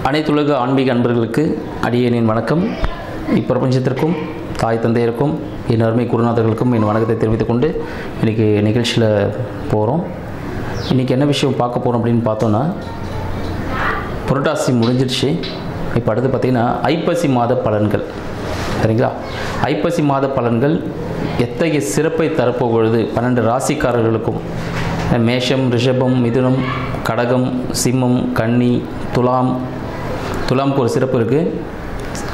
அனைத்துலக ஆன்மீக அன்பர்களுக்கு அடியேனின் வணக்கம். இப்பிரபஞ்சத்திற்கும் தாய் தந்தையருக்கும் என் அருமை குருநாதர்களுக்கும் என் வணக்கத்தை தெரிவித்துக் கொண்டு இன்றைக்கி நிகழ்ச்சியில் போகிறோம். இன்றைக்கி என்ன விஷயம் பார்க்க போகிறோம் அப்படின்னு பார்த்தோன்னா, புரட்டாசி முடிஞ்சிருச்சு. இப்போ அடுத்து பார்த்திங்கன்னா ஐப்பசி மாத பலன்கள். சரிங்களா? ஐப்பசி மாத பலன்கள் எத்தகைய சிறப்பை தரப்போகிறது 12 ராசிக்காரர்களுக்கும். மேஷம், ரிஷபம், மிதுனம், கடகம், சிம்மம், கன்னி, துலாமுக்கு ஒரு சிறப்பு இருக்குது.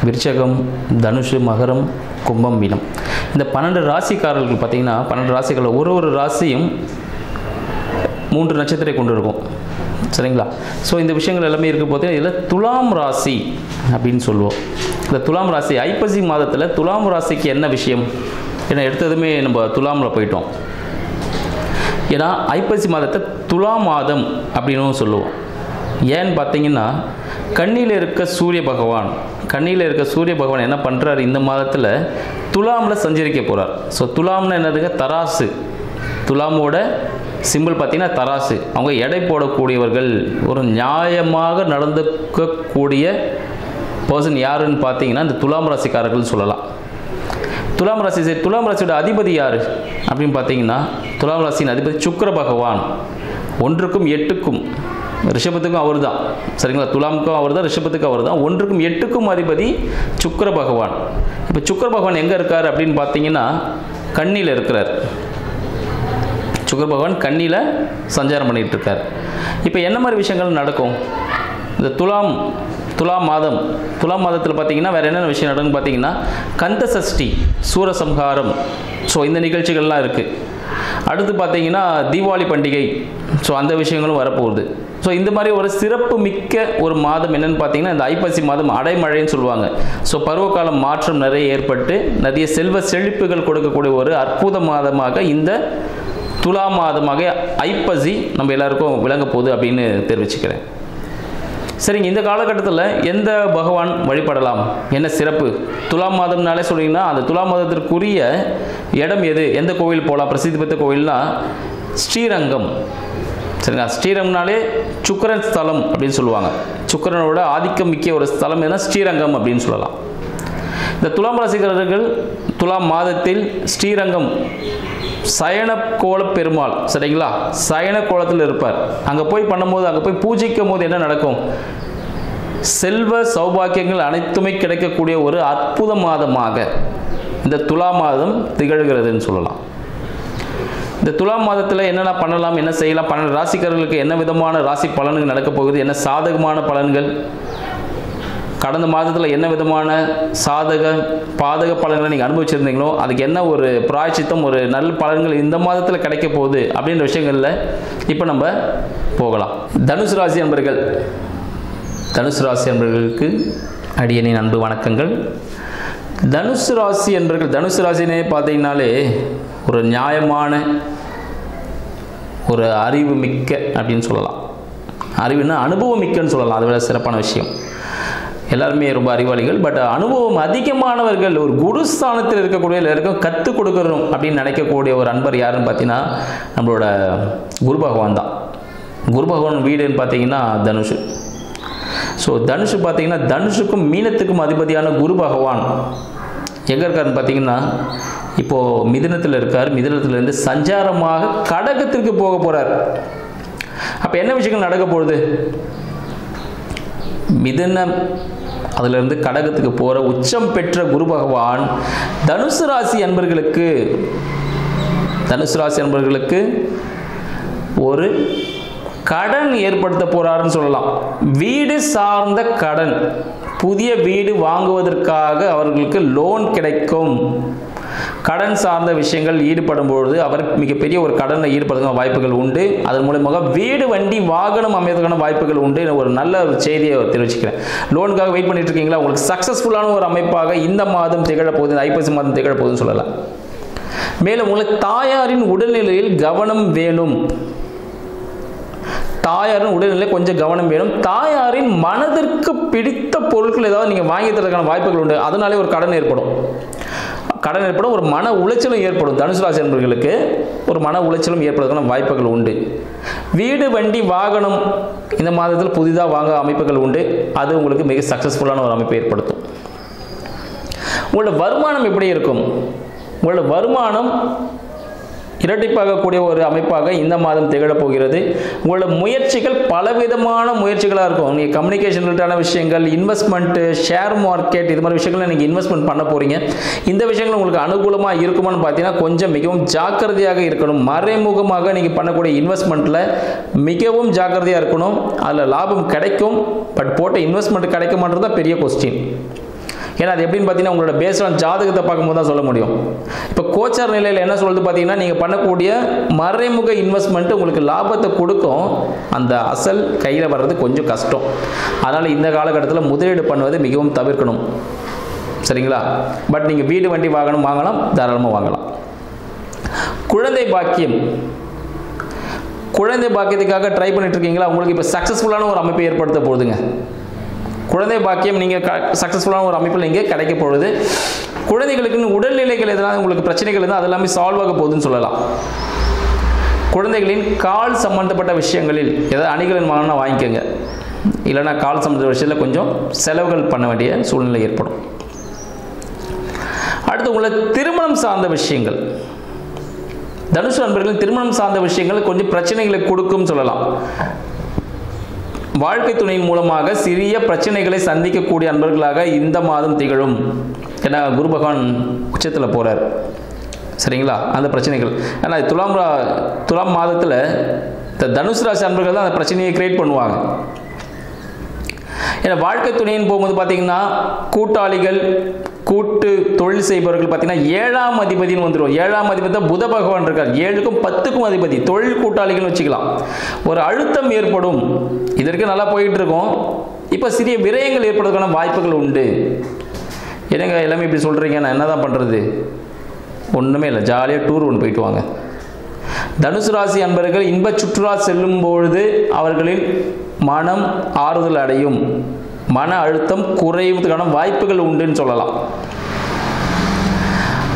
விருச்சகம், தனுஷு, மகரம், கும்பம், மீனம். இந்த 12 ராசிக்காரர்கள் பார்த்திங்கன்னா 12 ராசிகளில் ஒரு ராசியும் 3 நட்சத்திரம் கொண்டு இருக்கும். சரிங்களா? ஸோ இந்த விஷயங்கள் எல்லாமே இருக்க போது இதில் துலாம் ராசி அப்படின்னு சொல்லுவோம். இந்த துலாம் ராசி ஐப்பசி மாதத்தில் துலாம் ராசிக்கு என்ன விஷயம்? ஏன்னா எடுத்ததுமே நம்ம துலாமில் போயிட்டோம். ஏன்னா ஐப்பசி மாதத்தை துலா மாதம் அப்படின்னு சொல்லுவோம். ஏன்னு பார்த்தீங்கன்னா, கன்னியில் இருக்க சூரிய பகவான் என்ன பண்ணுறாரு, இந்த மாதத்தில் துலாமில் சஞ்சரிக்க போகிறார். ஸோ துலாம்னா என்னதுங்க? தராசு. துலாமோட சிம்பிள் பார்த்தீங்கன்னா தராசு. அவங்க எடை போடக்கூடியவர்கள், ஒரு நியாயமாக நடந்துக்கக்கூடிய பர்சன் யாருன்னு பார்த்தீங்கன்னா இந்த துலாம் ராசிக்காரர்கள் சொல்லலாம். துலாம் ராசியோட அதிபதி யார் அப்படின்னு பார்த்தீங்கன்னா, துலாம் ராசியின் அதிபதி சுக்கிர பகவான். 1க்கும் 8க்கும், ரிஷபத்துக்கும் அவர் தான். சரிங்களா? துலாமுக்கும் அவர் தான், ரிஷபத்துக்கும் அவர் தான். 1க்கும் 8க்கும் அதிபதி சுக்கிர பகவான். இப்போ சுக்கிர பகவான் எங்கே இருக்கார் அப்படின்னு பார்த்தீங்கன்னா, கன்னியில் இருக்கிறார். சுக்கிர பகவான் கன்னியில் சஞ்சாரம் பண்ணிகிட்டு இருக்கார். இப்போ என்ன மாதிரி விஷயங்கள் நடக்கும் இந்த துலாம் மாதத்தில் பார்த்தீங்கன்னா வேறு என்னென்ன விஷயம் நடக்குன்னு பார்த்தீங்கன்னா, கந்த சஷ்டி, சூரசம்ஹாரம், ஸோ இந்த நிகழ்ச்சிகள்லாம் இருக்குது. அடுத்து பார்த்தீங்கன்னா தீபாவளி பண்டிகை, ஸோ அந்த விஷயங்களும் வரப்போகுது. ஸோ இந்த மாதிரி ஒரு சிறப்பு மிக்க ஒரு மாதம் என்னென்னு பார்த்தீங்கன்னா இந்த ஐப்பசி மாதம் அடைமழைன்னு சொல்லுவாங்க. ஸோ பருவகாலம் மாற்றம் நிறைய ஏற்பட்டு நிறைய செல்வ செழிப்புகள் கொடுக்கக்கூடிய ஒரு அற்புத மாதமாக இந்த துலா மாதமாக ஐப்பசி நம்ம எல்லாருக்கும் விளங்க போகுது அப்படின்னு தெரிவிச்சுக்கிறேன். சரிங்க, இந்த காலகட்டத்தில் எந்த பகவான் வழிபடலாம், என்ன சிறப்பு? துலாம் மாதம்னாலே சொல்லிங்கன்னா அந்த துலாம் மாதத்திற்குரிய இடம் எது, எந்த கோவில் போகலாம்? பிரசித்தி பெற்ற கோவில்னா ஸ்ரீரங்கம். சரிங்களா? ஸ்ரீரங்கம்னாலே சுக்கிரன் ஸ்தலம் அப்படின்னு சொல்லுவாங்க. சுக்கிரனோட ஆதிக்கம் மிக்க ஒரு ஸ்தலம் எதுனா ஸ்ரீரங்கம் அப்படின்னு சொல்லலாம். இந்த துலாம் ராசிக்காரர்கள் துலாம் மாதத்தில் ஸ்ரீரங்கம் சயன கோல பெருமாள், சரிங்களா, சயன கோலத்தில் இருப்பார். அங்கே போய் பண்ணும்போது, அங்கே போய் பூஜிக்கும் போது என்ன நடக்கும்? செல்வ சௌபாக்கியங்கள் அனைத்துமே கிடைக்கக்கூடிய ஒரு அற்புத மாதமாக இந்த துலா மாதம் திகழ்கிறதுன்னு சொல்லலாம். இந்த துலாம் மாதத்தில் என்னென்ன பண்ணலாம், என்ன செய்யலாம், 12 ராசிக்காரர்களுக்கு என்ன விதமான ராசி பலன்கள் நடக்க போகுது, என்ன சாதகமான பலன்கள், கடந்த மாதத்தில் என்ன விதமான பாதக பலன்களை நீங்கள் அனுபவிச்சிருந்தீங்களோ அதுக்கு என்ன ஒரு பிராயச்சித்தம், ஒரு நல்ல பலன்கள் இந்த மாதத்தில் கிடைக்க போகுது அப்படின்ற விஷயங்களில் இப்போ நம்ம போகலாம். தனுசு ராசி அன்பர்களுக்கு அடியனின் அன்பு வணக்கங்கள். தனுசு ராசினே பார்த்தீங்கன்னாலே ஒரு நியாயமான, ஒரு அறிவு மிக்க அப்படின்னு சொல்லலாம். அறிவுன்னா அனுபவம் மிக்கன்னு சொல்லலாம். அதை விட சிறப்பான விஷயம். எல்லாருமே ரொம்ப அறிவாளிகள், பட் அனுபவம் அதிகமானவர்கள், ஒரு குருஸ்தானத்தில் இருக்கக்கூடிய எல்லாருக்கும் கற்றுக் கொடுக்கணும் அப்படின்னு நினைக்கக்கூடிய ஒரு அன்பர் யாருன்னு பார்த்தீங்கன்னா நம்மளோட குரு பகவான் தான். குரு பகவான் வீடுன்னு பார்த்தீங்கன்னா தனுஷு. ஸோ தனுஷு பார்த்தீங்கன்னா தனுஷுக்கும் மீனத்துக்கும் அதிபதியான குரு பகவான் எங்கே இருக்காருன்னு பார்த்தீங்கன்னா இப்போது மிதுனத்தில் இருக்கார். மிதுனத்திலிருந்து சஞ்சாரமாக கடகத்திற்கு போக போகிறார். அப்போ என்ன விஷயங்கள் நடக்க போகுது? மிதுனம் அதிலிருந்து கடகத்துக்கு போகிற உச்சம் பெற்ற குரு பகவான் தனுசு ராசி அன்பர்களுக்கு ஒரு கடன் ஏற்படுத்த போறாருன்னு சொல்லலாம். வீடு சார்ந்த கடன், புதிய வீடு வாங்குவதற்காக அவர்களுக்கு லோன் கிடைக்கும். கடன் சார்ந்த விஷயங்கள் ஈடுபடும் பொழுது அவர் மிகப்பெரிய ஒரு கடனை ஈடுபடுத்த வாய்ப்புகள் உண்டு. அதன் மூலமாக வீடு, வண்டி, வாகனம் அமைவதற்கான வாய்ப்புகள் உண்டு. ஒரு நல்ல ஒரு செய்தியை தெரிவிச்சுக்கிறேன். லோனுக்காக வெயிட் பண்ணிட்டு இருக்கீங்களா? உங்களுக்கு சக்சஸ்ஃபுல்லான ஒரு அமைப்பாக இந்த மாதம் திகழப்போகுது, ஐப்பசி மாதம் திகழப்போகுதுன்னு சொல்லலாம். மேலும் உங்களுக்கு தாயாரின் உடல்நிலையில் கவனம் வேணும். தாயாரின் உடல்நிலை கொஞ்சம் கவனம் வேணும். தாயாரின் மனதிற்கு பிடித்த பொருட்கள் ஏதாவது நீங்கள் வாங்கி தரதுக்கான வாய்ப்புகள் உண்டு. அதனாலே ஒரு கடன் ஏற்படும். கடன் ஏற்படும், ஒரு மன உளைச்சலும் ஏற்படும். தனுசு ராசி நண்பர்களுக்கு ஒரு மன உளைச்சலும் ஏற்படுவதற்கான வாய்ப்புகள் உண்டு. வீடு, வண்டி, வாகனம் இந்த மாதத்தில் புதிதாக வாங்க அமைப்புகள் உண்டு. அது உங்களுக்கு மிக சக்ஸஸ்ஃபுல்லான ஒரு அமைப்பை ஏற்படுத்தும். உங்களோட வருமானம் எப்படி இருக்கும்? உங்களோட வருமானம் இரட்டிப்பாகக்கூடிய ஒரு அமைப்பாக இந்த மாதம் திகழப் போகிறது. உங்களோட முயற்சிகள் பலவிதமான முயற்சிகளாக இருக்கும். நீங்கள் கம்யூனிகேஷன் ரிலேட்டான விஷயங்கள், இன்வெஸ்ட்மெண்ட்டு, ஷேர் மார்க்கெட், இது மாதிரி விஷயங்களை நீங்கள் இன்வெஸ்ட்மெண்ட் பண்ண போகிறீங்க. இந்த விஷயங்கள் உங்களுக்கு அனுகூலமாக இருக்குமான்னு பார்த்தீங்கன்னா கொஞ்சம் மிகவும் ஜாக்கிரதையாக இருக்கணும். மறைமுகமாக நீங்கள் பண்ணக்கூடிய இன்வெஸ்ட்மெண்ட்டில் மிகவும் ஜாக்கிரதையாக இருக்கணும். அதில் லாபம் கிடைக்கும், பட் போட்ட இன்வெஸ்ட்மெண்ட் கிடைக்குமான்றது தான் பெரிய கொஸ்டின். ஏன்னா அது எப்படின்னு பார்த்தீங்கன்னா உங்களோட பேஸ்டான ஜாதகத்தை பார்க்கும்போது தான் சொல்ல முடியும். இப்போ கோச்சார் நிலையில் என்ன சொல்லுது பார்த்தீங்கன்னா, நீங்கள் பண்ணக்கூடிய மறைமுக இன்வெஸ்ட்மெண்ட் உங்களுக்கு லாபத்தை கொடுக்கும், அந்த அசல் கையில் வர்றது கொஞ்சம் கஷ்டம். அதனால் இந்த காலகட்டத்தில் முதலீடு பண்ணுவது மிகவும் தவிர்க்கணும். சரிங்களா? பட் நீங்கள் வீடு, வண்டி, வாகனம் வாங்கலாம், தாராளமாக வாங்கலாம். குழந்தை பாக்கியம், குழந்தை பாக்கியத்துக்காக ட்ரை பண்ணிட்டு இருக்கீங்களா? உங்களுக்கு இப்போ சக்ஸஸ்ஃபுல்லான ஒரு அமைப்பை ஏற்படுத்த போகுதுங்க. குழந்தை பாக்கியம் நீங்கள் சக்ஸஸ்ஃபுல்லான ஒரு அமைப்பில் நீங்கள் கிடைக்க போகுது. குழந்தைகளுக்கு உடல்நிலைகள் எதனால் உங்களுக்கு பிரச்சனைகள் இருந்தால் அது எல்லாமே சால்வ் ஆக போகுதுன்னு சொல்லலாம். குழந்தைகளின் கால் சம்பந்தப்பட்ட விஷயங்களில் ஏதாவது அணிகளின் வாங்கினா வாங்கிக்கோங்க, இல்லைனா கால் சம்பந்தப்பட்ட விஷயத்தில் கொஞ்சம் செலவுகள் பண்ண வேண்டிய சூழ்நிலை ஏற்படும். அடுத்து உங்களை திருமணம் சார்ந்த விஷயங்கள், தனுசு நண்பர்கள் திருமணம் சார்ந்த விஷயங்கள் கொஞ்சம் பிரச்சனைகளை கொடுக்கும் சொல்லலாம். வாழ்க்கை துணையின் மூலமாக சிறிய பிரச்சனைகளை சந்திக்கக்கூடிய அன்பர்களாக இந்த மாதம் திகழும். ஏன்னா குரு பகவான் உச்சத்தில் போகிறார். சரிங்களா? அந்த பிரச்சனைகள் ஏன்னா துலாம் மாதத்தில் இந்த தனுசு ராசி அன்பர்கள் தான் அந்த பிரச்சனையை கிரியேட் பண்ணுவாங்க. ஏன்னா வாழ்க்கை துணையின் போகும்போது பார்த்தீங்கன்னா கூட்டாளிகள், கூட்டு தொழில் செய்பவர்கள் பார்த்தீங்கன்னா 7ஆம் அதிபதினு வந்துடும். 7ஆம் அதிபதி தான் புத பகவான் இருக்கார். 7க்கும் 10க்கும் அதிபதி. தொழில் கூட்டாளிகள் வச்சுக்கலாம். ஒரு அழுத்தம் ஏற்படும். இதற்கு நல்லா போயிட்டு இருக்கும். இப்போ சிறிய விரயங்கள் ஏற்படுவதற்கான வாய்ப்புகள் உண்டு. என்னங்க எல்லாமே இப்படி சொல்கிறீங்க, நான் என்ன தான் பண்ணுறது? ஒன்றுமே இல்லை, ஜாலியாக டூர் ஒன்று போயிட்டு வாங்க. தனுசு ராசி அன்பர்கள் இன்ப சுற்றுலா செல்லும் பொழுது அவர்களின் மனம் ஆறுதல் அடையும், மன அழுத்தம் குறைவதற்கான வாய்ப்புகள் உண்டுன்னு சொல்லலாம்.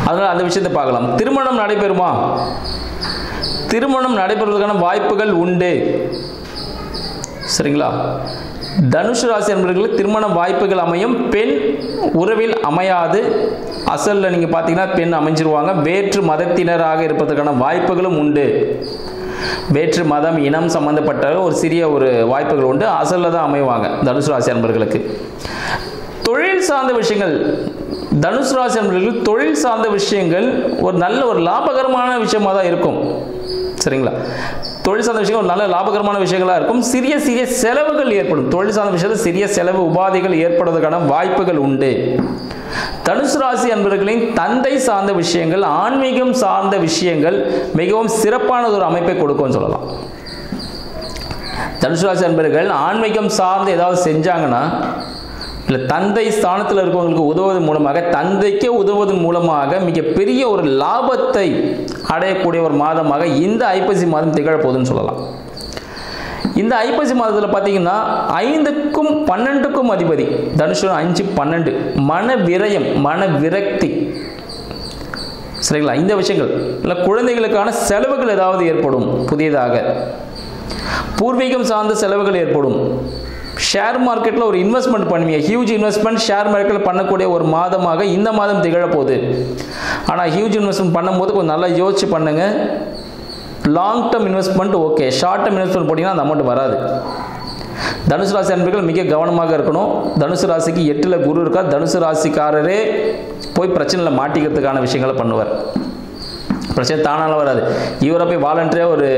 அதனால் அந்த விஷயத்தை பார்க்கலாம். திருமணம் நடைபெறுமா? திருமணம் நடைபெறுவதற்கான வாய்ப்புகள் உண்டு. சரிங்களா? தனுசு ராசி அன்பர்களுக்கு திருமண வாய்ப்புகள் அமையும். பெண் உறவில் அமையாது, அசலில் நீங்கள் பார்த்தீங்கன்னா பெண் அமைஞ்சிருவாங்க. வேற்று மதத்தினராக இருப்பதற்கான வாய்ப்புகளும் உண்டு. வேற்று மதம், இனம் சம்பந்தப்பட்ட ஒரு சிறிய ஒரு வாய்ப்புகள் உண்டு. அசலில் தான் அமைவாங்க தனுசு ராசி அன்பர்களுக்கு. தொழில் சார்ந்த விஷயங்கள், தனுசு ராசி அன்பர்களுக்கு தொழில் சார்ந்த விஷயங்கள் ஒரு நல்ல ஒரு லாபகரமான விஷயமாக தான் இருக்கும். சரிங்களா? தொழில் சார்ந்த விஷயங்கள் ஒரு நல்ல லாபகரமான விஷயங்களாக இருக்கும். சிறிய சிறிய செலவுகள் ஏற்படும். தொழில் சார்ந்த விஷயத்தில் சிறிய செலவு உபாதைகள் ஏற்படுவதற்கான வாய்ப்புகள் உண்டு. தனுசு ராசி அன்பர்களின் தந்தை சார்ந்த விஷயங்கள், ஆன்மீகம் சார்ந்த விஷயங்கள் மிகவும் சிறப்பானது ஒரு அமைப்பை கொடுக்கும் சொல்லலாம். தனுசு ராசி அன்பர்கள் ஆன்மீகம் சார்ந்து ஏதாவது செஞ்சாங்கன்னா, இல்லை தந்தை ஸ்தானத்தில் இருக்கவங்களுக்கு உதவுவதன் மூலமாக, தந்தைக்கே உதவுவதன் மூலமாக மிகப்பெரிய ஒரு லாபத்தை அடையக்கூடிய ஒரு மாதமாக இந்த ஐப்பசி மாதம் திகழப்போகுதுன்னு சொல்லலாம். இந்த ஐப்பசி மாதத்தில் பார்த்தீங்கன்னா 5க்கும் 12க்கும் அதிபதி தனுஷு. 5, 12 மன விரயம், மன விரக்தி. சரிங்களா? இந்த விஷயங்கள் இல்லை குழந்தைகளுக்கான செலவுகள் ஏதாவது ஏற்படும். புதியதாக பூர்வீகம் சார்ந்த செலவுகள் ஏற்படும். ஷேர் மார்க்கெட்டில் ஒரு இன்வெஸ்ட்மெண்ட் பண்ணுவீங்க. ஹியூஜ் இன்வெஸ்ட்மெண்ட் ஷேர் மார்க்கெட்டில் பண்ணக்கூடிய ஒரு மாதமாக இந்த மாதம் திகழப்போகுது. ஆனால் ஹியூஜ் இன்வெஸ்ட்மெண்ட் பண்ணும்போது கொஞ்சம் நல்லா யோசிச்சு பண்ணுங்கள். Long term investment okay, short term investment போட்டிங்கன்னா அந்த அமௌண்ட் வராது. தனுசு ராசி அன்பர்கள் மிக கவனமாக இருக்கணும். தனுசு ராசிக்கு 8ல் குரு இருக்கா. தனுசு ராசிக்காரரே போய் பிரச்சனையில் மாட்டிக்கிறதுக்கான விஷயங்களை பண்ணுவார். பிரச்சனை தானால வராது. இவரை போய் வாலண்டரியாக ஒரு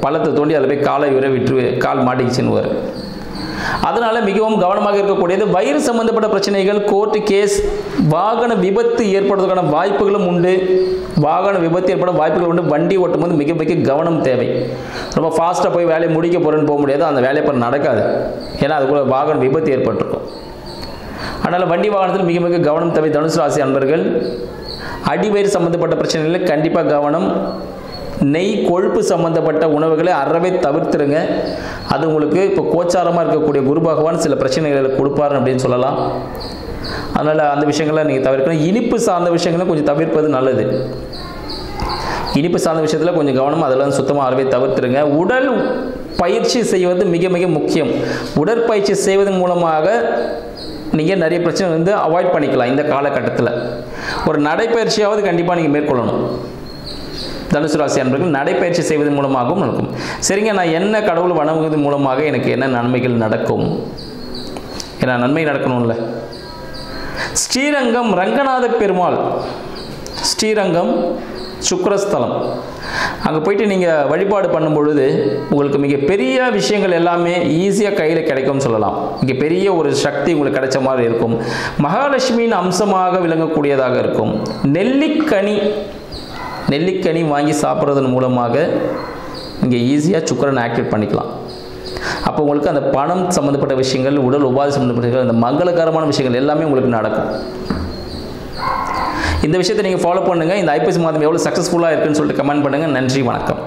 பள்ளத்தை தோண்டி அதில் போய் காலை இவரை விட்டு கால் மாட்டிக்கிச்சுன்னு. அதனால மிகவும் கவனமாக இருக்கக்கூடியது. வயிறு சம்பந்தப்பட்ட பிரச்சனைகள், கோர்ட்டு கேஸ், வாகன விபத்து ஏற்படுவதற்கான வாய்ப்புகளும் உண்டு. வாகன விபத்து ஏற்பட வாய்ப்புகள் உண்டு. வண்டி ஓட்டும் போது மிக மிக கவனம் தேவை. ரொம்ப ஃபாஸ்ட்டாக போய் வேலையை முடிக்க போகிறேன்னு போக முடியாது. அந்த வேலையை பண்ண நடக்காது. ஏன்னா அதுக்குள்ள வாகன விபத்து ஏற்பட்டிருக்கும். அதனால் வண்டி வாகனத்தில் மிக மிக கவனம் தேவை. தனுசு ராசி அன்பர்கள் அடிவயிறு சம்பந்தப்பட்ட பிரச்சனைகளில் கண்டிப்பாக கவனம். நெய், கொழுப்பு சம்பந்தப்பட்ட உணவுகளை அறவே தவிர்த்துருங்க. அது உங்களுக்கு இப்போ கோச்சாரமாக இருக்கக்கூடிய குரு பகவான் சில பிரச்சனைகளை கொடுப்பாரு அப்படின்னு சொல்லலாம். அதனால் அந்த விஷயங்களை நீங்கள் தவிர்க்கணும். இனிப்பு சார்ந்த விஷயங்களை கொஞ்சம் தவிர்ப்பது நல்லது. இனிப்பு சார்ந்த விஷயத்தில் கொஞ்சம் கவனம், அதெல்லாம் சுத்தமாக அறவே தவிர்த்துருங்க. உடல் பயிற்சி செய்வது மிக மிக முக்கியம். உடற்பயிற்சி செய்வதன் மூலமாக நீங்கள் நிறைய பிரச்சனை வந்து அவாய்ட் பண்ணிக்கலாம். இந்த காலகட்டத்தில் ஒரு நடைப்பயிற்சியாவது கண்டிப்பாக நீங்கள் மேற்கொள்ளணும். தனுசு ராசி அன்பர்கள் நடைப்பயிற்சி செய்வதன் மூலமாகவும் நடக்கும். சரிங்க, நான் என்ன கடவுள் வணங்குவதன் மூலமாக எனக்கு என்ன நன்மைகள் நடக்கும்? ஏன்னா நன்மை நடக்கணும்ல. ஸ்ரீரங்கம் ரங்கநாத பெருமாள், ஸ்ரீரங்கம் சுக்கிரஸ்தலம், அங்கே போயிட்டு நீங்கள் வழிபாடு பண்ணும் பொழுது உங்களுக்கு மிகப்பெரிய விஷயங்கள் எல்லாமே ஈஸியாக கையில் கிடைக்கும்னு சொல்லலாம். இங்கே பெரிய ஒரு சக்தி உங்களுக்கு கிடைச்ச மாதிரி இருக்கும். மகாலட்சுமியின் அம்சமாக விளங்கக்கூடியதாக இருக்கும். நெல்லிக்கனி வாங்கி சாப்பிட்றதன் மூலமாக இங்கே ஈஸியாக சுக்கிரனை ஆக்டிவேட் பண்ணிக்கலாம். அப்போ உங்களுக்கு அந்த பணம் சம்மந்தப்பட்ட விஷயங்கள், உடல் உபாதை சம்மந்தப்பட்ட விஷயங்கள், அந்த மங்களகரமான விஷயங்கள் எல்லாமே உங்களுக்கு நடக்கும். இந்த விஷயத்தை நீங்கள் ஃபாலோ பண்ணுங்கள். இந்த ஐப்பசி மாதம் எவ்வளோ சக்ஸஸ்ஃபுல்லாக இருக்குன்னு சொல்லிட்டு கமெண்ட் பண்ணுங்கள். நன்றி, வணக்கம்.